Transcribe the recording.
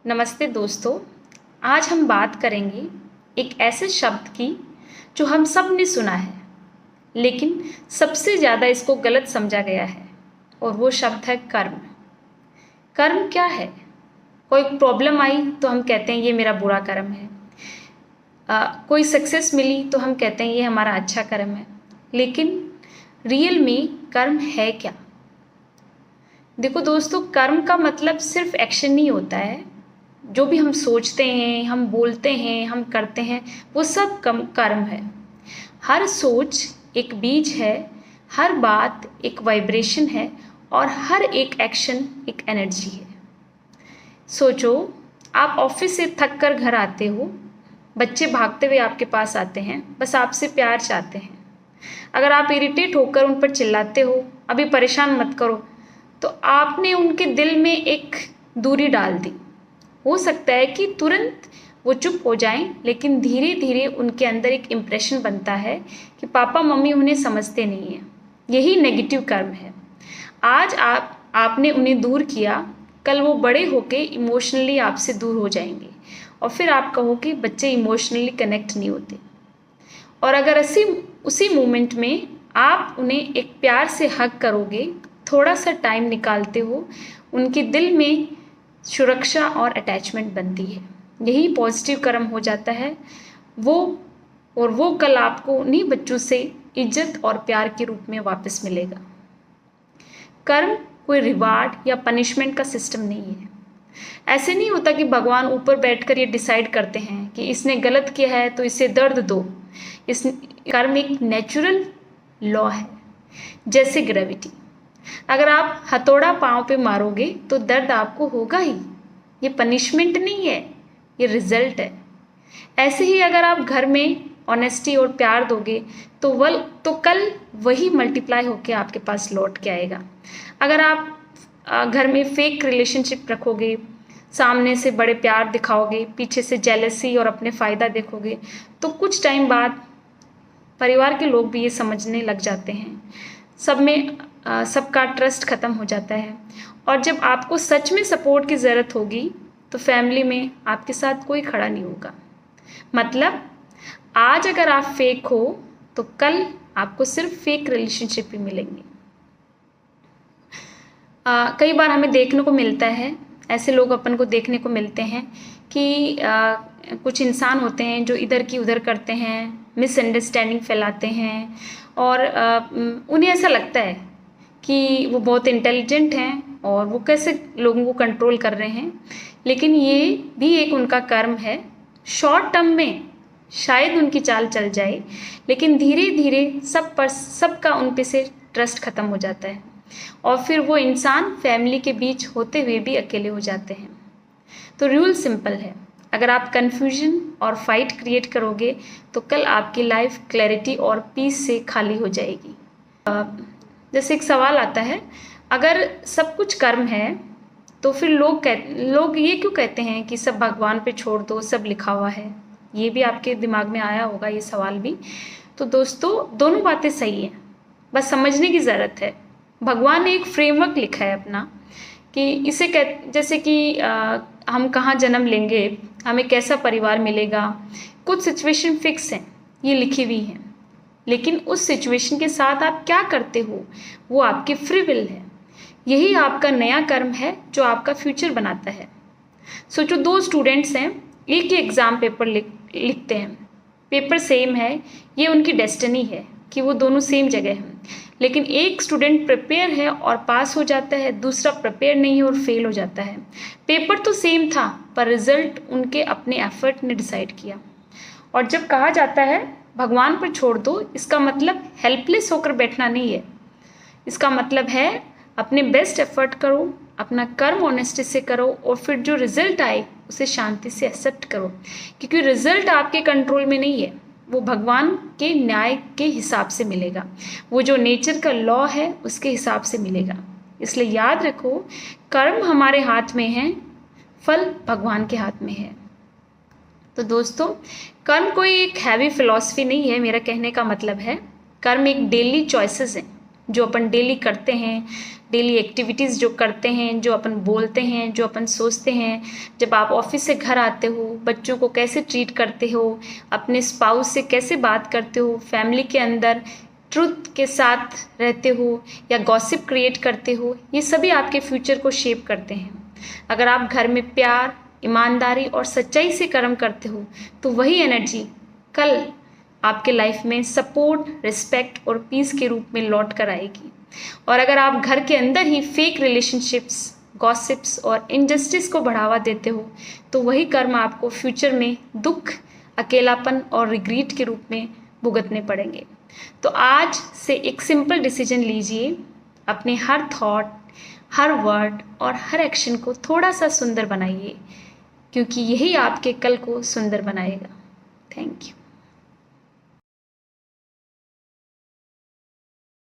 नमस्ते दोस्तों। आज हम बात करेंगे एक ऐसे शब्द की जो हम सब ने सुना है, लेकिन सबसे ज़्यादा इसको गलत समझा गया है, और वो शब्द है कर्म। कर्म क्या है? कोई प्रॉब्लम आई तो हम कहते हैं ये मेरा बुरा कर्म है। कोई सक्सेस मिली तो हम कहते हैं ये हमारा अच्छा कर्म है। लेकिन रियल में कर्म है क्या? देखो दोस्तों, कर्म का मतलब सिर्फ एक्शन नहीं होता है। जो भी हम सोचते हैं, हम बोलते हैं, हम करते हैं, वो सब कर्म है। हर सोच एक बीज है, हर बात एक वाइब्रेशन है, और हर एक एक्शन एक एनर्जी है। सोचो, आप ऑफिस से थक कर घर आते हो, बच्चे भागते हुए आपके पास आते हैं, बस आपसे प्यार चाहते हैं। अगर आप इरिटेट होकर उन पर चिल्लाते हो, अभी परेशान मत करो, तो आपने उनके दिल में एक दूरी डाल दी। हो सकता है कि तुरंत वो चुप हो जाएं, लेकिन धीरे धीरे उनके अंदर एक इम्प्रेशन बनता है कि पापा मम्मी उन्हें समझते नहीं हैं। यही नेगेटिव कर्म है। आज आपने उन्हें दूर किया, कल वो बड़े होके इमोशनली आपसे दूर हो जाएंगे, और फिर आप कहो कि बच्चे इमोशनली कनेक्ट नहीं होते। और अगर उसी मोमेंट में आप उन्हें एक प्यार से हग करोगे, थोड़ा सा टाइम निकालते हो, उनके दिल में सुरक्षा और अटैचमेंट बनती है। यही पॉजिटिव कर्म हो जाता है। वो कल आपको उन्हीं बच्चों से इज्जत और प्यार के रूप में वापस मिलेगा। कर्म कोई रिवार्ड या पनिशमेंट का सिस्टम नहीं है। ऐसे नहीं होता कि भगवान ऊपर बैठकर ये डिसाइड करते हैं कि इसने गलत किया है तो इसे दर्द दो। कर्म एक नेचुरल लॉ है, जैसे ग्रेविटी। अगर आप हथौड़ा पाँव पे मारोगे तो दर्द आपको होगा ही। ये पनिशमेंट नहीं है, ये रिजल्ट है। ऐसे ही अगर आप घर में ऑनेस्टी और प्यार दोगे तो कल वही मल्टीप्लाई होके आपके पास लौट के आएगा। अगर आप घर में फेक रिलेशनशिप रखोगे, सामने से बड़े प्यार दिखाओगे, पीछे से जेलसी और अपने फ़ायदा देखोगे, तो कुछ टाइम बाद परिवार के लोग भी ये समझने लग जाते हैं। सबका ट्रस्ट ख़त्म हो जाता है। और जब आपको सच में सपोर्ट की ज़रूरत होगी तो फैमिली में आपके साथ कोई खड़ा नहीं होगा। मतलब आज अगर आप फेक हो तो कल आपको सिर्फ फेक रिलेशनशिप ही मिलेंगे। कई बार हमें देखने को मिलता है, ऐसे लोग अपन को देखने को मिलते हैं कि कुछ इंसान होते हैं जो इधर की उधर करते हैं, मिसअंडरस्टैंडिंग फैलाते हैं, और उन्हें ऐसा लगता है कि वो बहुत इंटेलिजेंट हैं और वो कैसे लोगों को कंट्रोल कर रहे हैं। लेकिन ये भी एक उनका कर्म है। शॉर्ट टर्म में शायद उनकी चाल चल जाए, लेकिन धीरे धीरे सबका उन पे से ट्रस्ट ख़त्म हो जाता है, और फिर वो इंसान फैमिली के बीच होते हुए भी अकेले हो जाते हैं। तो रूल सिंपल है, अगर आप कन्फ्यूजन और फाइट क्रिएट करोगे तो कल आपकी लाइफ क्लैरिटी और पीस से खाली हो जाएगी। जैसे एक सवाल आता है, अगर सब कुछ कर्म है तो फिर लोग ये क्यों कहते हैं कि सब भगवान पे छोड़ दो, सब लिखा हुआ है? ये भी आपके दिमाग में आया होगा, ये सवाल भी। तो दोस्तों, दोनों बातें सही हैं, बस समझने की ज़रूरत है। भगवान ने एक फ्रेमवर्क लिखा है अपना, कि जैसे कि हम कहाँ जन्म लेंगे, हमें कैसा परिवार मिलेगा, कुछ सिचुएशन फिक्स हैं, ये लिखी हुई हैं। लेकिन उस सिचुएशन के साथ आप क्या करते हो वो आपकी फ्री विल है। यही आपका नया कर्म है जो आपका फ्यूचर बनाता है। सोचो, दो स्टूडेंट्स हैं, एक ही एग्ज़ाम पेपर लिखते हैं, पेपर सेम है, ये उनकी डेस्टिनी है कि वो दोनों सेम जगह हैं। लेकिन एक स्टूडेंट प्रिपेयर है और पास हो जाता है, दूसरा प्रिपेयर नहीं है और फेल हो जाता है। पेपर तो सेम था, पर रिजल्ट उनके अपने एफर्ट ने डिसाइड किया। और जब कहा जाता है भगवान पर छोड़ दो, इसका मतलब हेल्पलेस होकर बैठना नहीं है। इसका मतलब है अपने बेस्ट एफर्ट करो, अपना कर्म ऑनेस्टी से करो, और फिर जो रिजल्ट आए उसे शांति से एक्सेप्ट करो, क्योंकि रिजल्ट आपके कंट्रोल में नहीं है, वो भगवान के न्याय के हिसाब से मिलेगा, वो जो नेचर का लॉ है उसके हिसाब से मिलेगा। इसलिए याद रखो, कर्म हमारे हाथ में है, फल भगवान के हाथ में है। तो दोस्तों, कर्म कोई एक हैवी फिलॉसफी नहीं है, मेरा कहने का मतलब है कर्म एक डेली चॉइसेस हैं जो अपन डेली करते हैं, डेली एक्टिविटीज़ जो करते हैं, जो अपन बोलते हैं, जो अपन सोचते हैं, जब आप ऑफिस से घर आते हो, बच्चों को कैसे ट्रीट करते हो, अपने स्पाउस से कैसे बात करते हो, फैमिली के अंदर ट्रुथ के साथ रहते हो या गॉसिप क्रिएट करते हो, ये सभी आपके फ्यूचर को शेप करते हैं। अगर आप घर में प्यार, ईमानदारी और सच्चाई से कर्म करते हो तो वही एनर्जी कल आपके लाइफ में सपोर्ट, रिस्पेक्ट और पीस के रूप में लौट कर आएगी। और अगर आप घर के अंदर ही फेक रिलेशनशिप्स, गॉसिप्स और इनजस्टिस को बढ़ावा देते हो तो वही कर्म आपको फ्यूचर में दुख, अकेलापन और रिग्रेट के रूप में भुगतने पड़ेंगे। तो आज से एक सिंपल डिसीजन लीजिए, अपने हर थॉट, हर वर्ड और हर एक्शन को थोड़ा सा सुंदर बनाइए, क्योंकि यही आपके कल को सुंदर बनाएगा। Thank you.